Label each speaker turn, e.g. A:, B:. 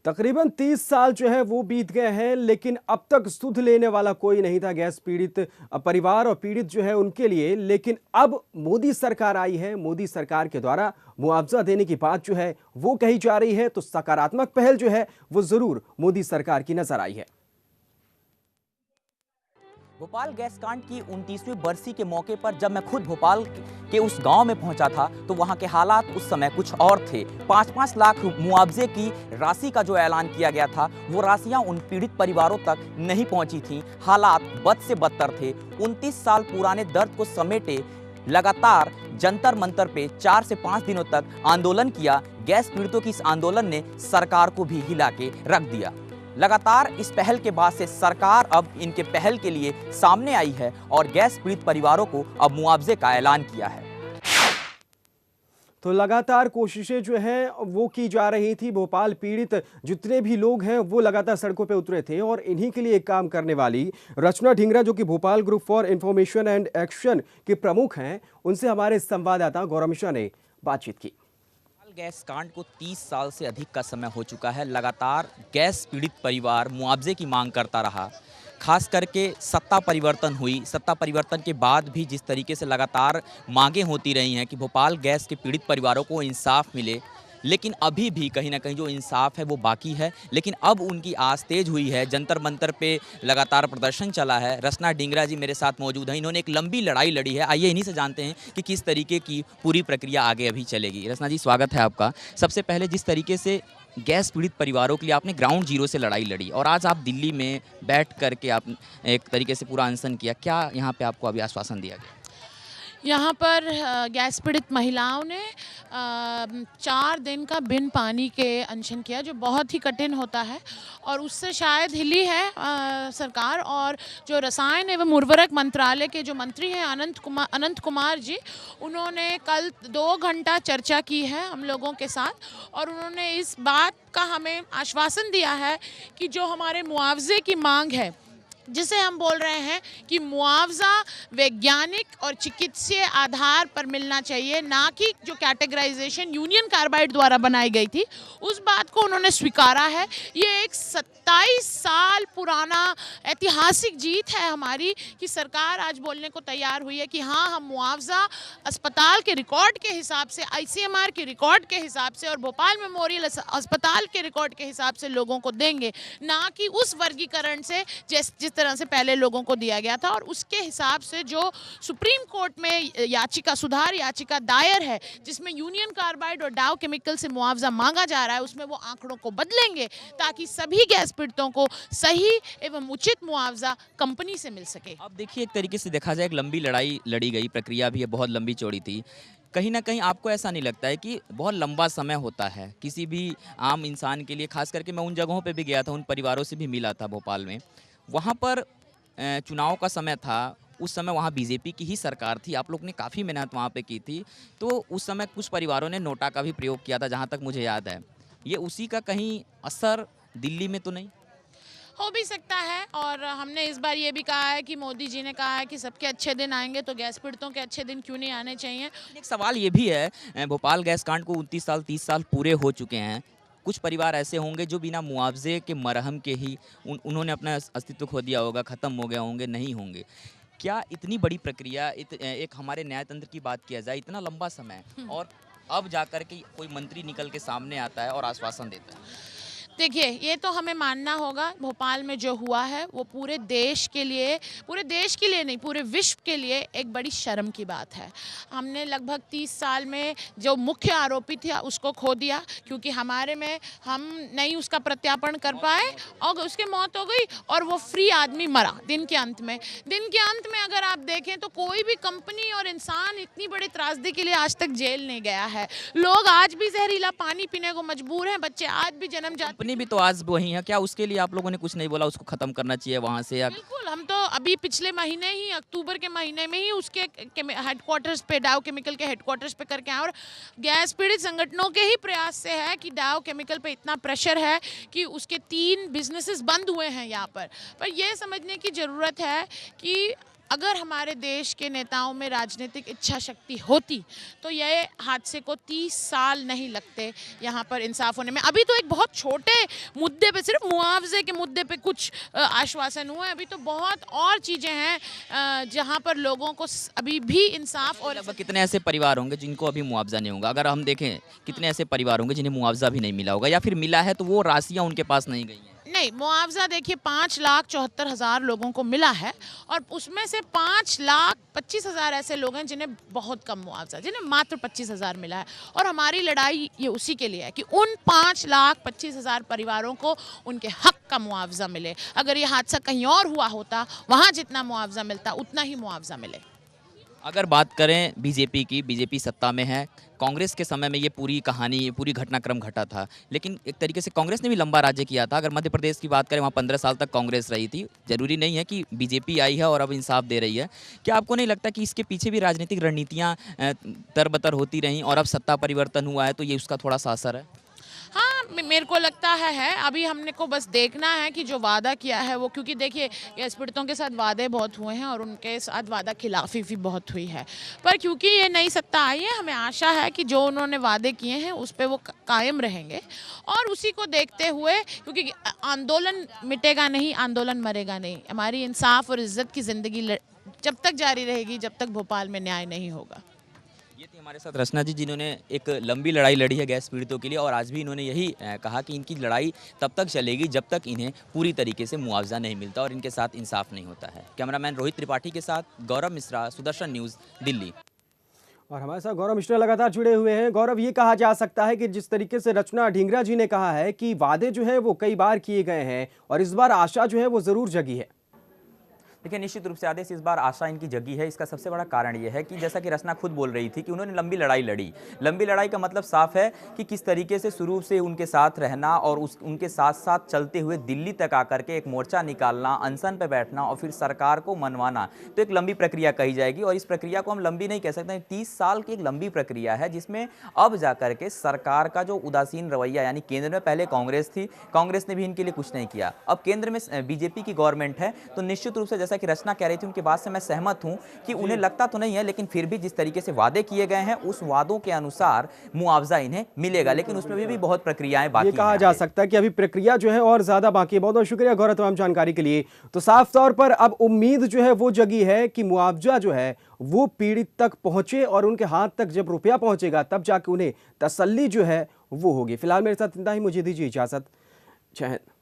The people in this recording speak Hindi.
A: तकरीबन 30 साल जो है वो बीत गए हैं, लेकिन अब तक सुध लेने वाला कोई नहीं था गैस पीड़ित परिवार और पीड़ित जो है उनके लिए। लेकिन अब मोदी सरकार आई है, मोदी सरकार के द्वारा मुआवजा देने की बात जो है वो कही जा रही है। तो सकारात्मक पहल जो है वो जरूर मोदी सरकार की नजर आई है।
B: भोपाल गैस कांड की 29वीं बरसी के मौके पर जब मैं खुद भोपाल के उस गांव में पहुंचा था तो वहां के हालात उस समय कुछ और थे। 5-5 लाख मुआवजे की राशि का जो ऐलान किया गया था वो राशियां उन पीड़ित परिवारों तक नहीं पहुंची थीं। हालात बद से बदतर थे। 29 साल पुराने दर्द को समेटे लगातार जंतर मंतर पे 4 से 5 दिनों तक आंदोलन किया। गैस पीड़ितों की इस आंदोलन ने सरकार को भी हिला के रख दिया। लगातार इस पहल के बाद से सरकार अब इनके पहल के लिए सामने आई है और गैस पीड़ित परिवारों को अब मुआवजे का ऐलान किया है।
A: तो लगातार कोशिशें जो हैं वो की जा रही थी। भोपाल पीड़ित जितने भी लोग हैं वो लगातार सड़कों पे उतरे थे और इन्हीं के लिए काम करने वाली रचना ढींगरा, जो कि Bhopal group for information and action के प्रमुख हैं, उनसे हमारे संवाददाता गौरव मिश्रा ने बातचीत की।
B: गैस कांड को 30 साल से अधिक का समय हो चुका है। लगातार गैस पीड़ित परिवार मुआवजे की मांग करता रहा। खास करके सत्ता परिवर्तन हुई, सत्ता परिवर्तन के बाद भी जिस तरीके से लगातार मांगें होती रही हैं कि भोपाल गैस के पीड़ित परिवारों को इंसाफ मिले, लेकिन अभी भी कहीं ना कहीं जो इंसाफ है वो बाकी है। लेकिन अब उनकी आस तेज हुई है। जंतर मंतर पे लगातार प्रदर्शन चला है। रचना ढींगरा जी मेरे साथ मौजूद हैं। इन्होंने एक लंबी लड़ाई लड़ी है। आइए इन्हीं से जानते हैं कि किस तरीके की पूरी प्रक्रिया आगे अभी चलेगी। रचना जी, स्वागत है आपका। सबसे पहले जिस तरीके से गैस पीड़ित परिवारों के लिए आपने ग्राउंड जीरो से लड़ाई लड़ी और आज आप दिल्ली में बैठ करके आप एक तरीके से पूरा अनशन किया, क्या यहाँ पे आपको अभी आश्वासन दिया गया?
C: यहाँ पर गैस पीड़ित महिलाओं ने 4 दिन का बिन पानी के अनशन किया, जो बहुत ही कठिन होता है और उससे शायद हिली है सरकार। और जो रसायन एवं उर्वरक मंत्रालय के जो मंत्री हैं अनंत कुमार जी, उन्होंने कल 2 घंटा चर्चा की है हम लोगों के साथ और उन्होंने इस बात का हमें आश्वासन दिया है कि जो हमारे मुआवजे की मांग है, जिसे हम बोल रहे हैं कि मुआवजा वैज्ञानिक और चिकित्सीय आधार पर मिलना चाहिए, ना कि जो कैटेगराइजेशन यूनियन कार्बाइड द्वारा बनाई गई थी, उस बात को उन्होंने स्वीकारा है। ये एक 27 साल पुराना ऐतिहासिक जीत है हमारी कि सरकार आज बोलने को तैयार हुई है कि हाँ, हम मुआवजा अस्पताल के रिकॉर्ड के हिसाब से, ICMR के रिकॉर्ड के हिसाब से और भोपाल मेमोरियल अस्पताल के रिकॉर्ड के हिसाब से लोगों को देंगे, ना कि उस वर्गीकरण से जिस तरह से पहले लोगों को दिया गया था। और उसके हिसाब से जो सुप्रीम कोर्ट में सुधार याचिका दायर है, जिसमें यूनियन कार्बाइड और डाव केमिकल से मुआवजा मांगा जा रहा है, उसमें वो आंकड़ों को बदलेंगे ताकि सभी गैस पीड़ितों को सही एवं उचित मुआवजा कंपनी से मिल सके।
B: अब देखिए, एक तरीके से देखा जाए, एक लंबी लड़ाई लड़ी गई, प्रक्रिया भी बहुत लंबी चौड़ी थी। कहीं ना कहीं आपको ऐसा नहीं लगता है कि बहुत लंबा समय होता है किसी भी आम इंसान के लिए? खास करके मैं उन जगहों पे भी गया था, उन परिवारों से भी मिला था भोपाल में। वहाँ पर चुनाव का समय था, उस समय वहाँ बीजेपी की ही सरकार थी। आप लोग ने काफ़ी मेहनत वहाँ पे की थी, तो उस समय कुछ परिवारों ने नोटा का भी प्रयोग किया था, जहाँ तक मुझे याद है। ये उसी का कहीं असर दिल्ली में तो नहीं
C: हो भी सकता है? और हमने इस बार ये भी कहा है कि मोदी जी ने कहा है कि सबके अच्छे दिन आएंगे, तो गैस पीड़ितों के अच्छे दिन क्यों नहीं आने चाहिए?
B: एक सवाल ये भी है, भोपाल गैस कांड को 29 साल 30 साल पूरे हो चुके हैं। कुछ परिवार ऐसे होंगे जो बिना मुआवजे के मरहम के ही उन्होंने अपना अस्तित्व खो दिया होगा, ख़त्म हो गया होंगे, नहीं होंगे। क्या इतनी बड़ी प्रक्रिया, एक हमारे न्यायतंत्र की बात किया जाए, इतना लंबा समय और अब जाकर के कोई मंत्री निकल के सामने आता है और आश्वासन देता है?
C: देखिए, ये तो हमें मानना होगा, भोपाल में जो हुआ है वो पूरे देश के लिए नहीं, पूरे विश्व के लिए एक बड़ी शर्म की बात है। हमने लगभग 30 साल में जो मुख्य आरोपी था उसको खो दिया, क्योंकि हमारे में हम नहीं उसका प्रत्यापन कर पाए और उसकी मौत हो गई और वो फ्री आदमी मरा दिन के अंत में। अगर आप देखें तो कोई भी कंपनी और इंसान इतनी बड़ी त्रासदी के लिए आज तक जेल नहीं गया है। लोग आज भी जहरीला पानी पीने को मजबूर हैं, बच्चे आज भी जन्म जाते
B: भी तो आज वही है। क्या उसके लिए आप लोगों ने कुछ नहीं बोला, उसको खत्म करना चाहिए वहां से?
C: बिल्कुल, हम तो अभी पिछले महीने ही, अक्टूबर के महीने में ही उसके हेडक्वार्टर्स पे, डाव केमिकल के हेडक्वार्टर्स पे करके आए और गैस पीड़ित संगठनों के ही प्रयास से है कि डाव केमिकल पे इतना प्रेशर है कि उसके 3 बिजनेसेस बंद हुए हैं यहाँ पर। यह समझने की ज़रूरत है कि अगर हमारे देश के नेताओं में राजनीतिक इच्छा शक्ति होती तो ये हादसे को 30 साल नहीं लगते यहाँ पर इंसाफ होने में। अभी तो एक बहुत छोटे मुद्दे पे, सिर्फ मुआवजे के मुद्दे पे कुछ आश्वासन हुआ है, अभी तो बहुत और चीज़ें हैं जहाँ पर लोगों को अभी भी इंसाफ और
B: लगभग कितने ऐसे परिवार होंगे जिनको अभी मुआवजा नहीं होगा? अगर हम देखें कितने ऐसे परिवार होंगे जिन्हें मुआवजा भी नहीं मिला होगा, या फिर मिला है तो वो राशियाँ उनके पास नहीं गई हैं?
C: नहीं, मुआवजा देखिए 5,74,000 लोगों को मिला है और उसमें से 5,25,000 ऐसे लोग हैं जिन्हें बहुत कम मुआवजा, जिन्हें मात्र 25,000 मिला है। और हमारी लड़ाई ये उसी के लिए है कि उन 5,25,000 परिवारों को उनके हक का मुआवजा मिले। अगर ये हादसा कहीं और हुआ होता, वहाँ जितना मुआवजा मिलता उतना ही मुआवजा मिले।
B: अगर बात करें बीजेपी की, बीजेपी सत्ता में है, कांग्रेस के समय में ये पूरी कहानी, ये पूरी घटनाक्रम घटा था, लेकिन एक तरीके से कांग्रेस ने भी लंबा राज्य किया था। अगर मध्य प्रदेश की बात करें, वहाँ 15 साल तक कांग्रेस रही थी। जरूरी नहीं है कि बीजेपी आई है और अब इंसाफ दे रही है। क्या आपको नहीं लगता कि इसके पीछे भी राजनीतिक रणनीतियाँ तरबतर होती रहीं और अब सत्ता परिवर्तन हुआ है तो ये उसका थोड़ा सा असर है?
C: हाँ, मेरे को लगता है अभी हमने को बस देखना है कि जो वादा किया है वो, क्योंकि देखिए गैस पीड़ितों के साथ वादे बहुत हुए हैं और उनके साथ वादा खिलाफी भी बहुत हुई है। पर क्योंकि ये नई सत्ता आई है, हमें आशा है कि जो उन्होंने वादे किए हैं उस पर वो कायम रहेंगे। और उसी को देखते हुए, क्योंकि आंदोलन मिटेगा नहीं, आंदोलन मरेगा नहीं। हमारी इंसाफ और इज्जत की ज़िंदगी जब तक जारी रहेगी, जब तक भोपाल में न्याय नहीं होगा।
B: ये थी हमारे साथ रचना जी, जिन्होंने एक लंबी लड़ाई लड़ी है गैस पीड़ितों के लिए, और आज भी इन्होंने यही कहा कि इनकी लड़ाई तब तक चलेगी जब तक इन्हें पूरी तरीके से मुआवजा नहीं मिलता और इनके साथ इंसाफ नहीं होता है। कैमरामैन रोहित त्रिपाठी के साथ गौरव मिश्रा, सुदर्शन न्यूज़, दिल्ली।
A: और हमारे साथ गौरव मिश्रा लगातार जुड़े हुए हैं। गौरव, ये कहा जा सकता है कि जिस तरीके से रचना ढींगरा जी ने कहा है कि वादे जो है वो कई बार किए गए हैं और इस बार आशा जो है वो जरूर जगी है।
B: देखिए, निश्चित रूप से आदेश इस बार आशा इनकी जगी है। इसका सबसे बड़ा कारण ये है कि जैसा कि रचना खुद बोल रही थी कि उन्होंने लंबी लड़ाई लड़ी। लंबी लड़ाई का मतलब साफ है कि किस तरीके से शुरू से उनके साथ रहना और उनके साथ साथ चलते हुए दिल्ली तक आकर के एक मोर्चा निकालना, अनशन पे बैठना और फिर सरकार को मनवाना, तो एक लंबी प्रक्रिया कही जाएगी। और इस प्रक्रिया को हम लंबी नहीं कह सकते, 30 साल की एक लंबी प्रक्रिया है जिसमें अब जाकर के सरकार का जो उदासीन रवैया, यानी केंद्र में पहले कांग्रेस थी, कांग्रेस ने भी इनके लिए कुछ नहीं किया, अब केंद्र में बीजेपी की गवर्नमेंट है, तो निश्चित रूप से जैसा कि रचना कह रही थी, उनकी बात से मैं सहमत हूं कि उन्हें लगता तो नहीं है, लेकिन फिर भी जिस तरीके से वादे किए गए हैं उस वादों के अनुसार मुआवजा इन्हें मिलेगा, लेकिन उसमें भी बहुत प्रक्रियाएं बाकी हैं।
A: ये कहा जा सकता है कि अभी प्रक्रिया जो है और ज्यादा बाकी है। बहुत बहुत शुक्रिया गौरव तमाम जानकारी के लिए। तो साफ तौर पर अब उम्मीद जो है वो जगी है कि मुआवजा जो है वो पीड़ित तक पहुंचे और उनके हाथ तक जब रुपया पहुंचेगा तब जाके उन्हें तसल्ली जो है वो होगी। फिलहाल मेरे साथ इतना ही, मुझे दीजिए इजाजत। जय हिंद।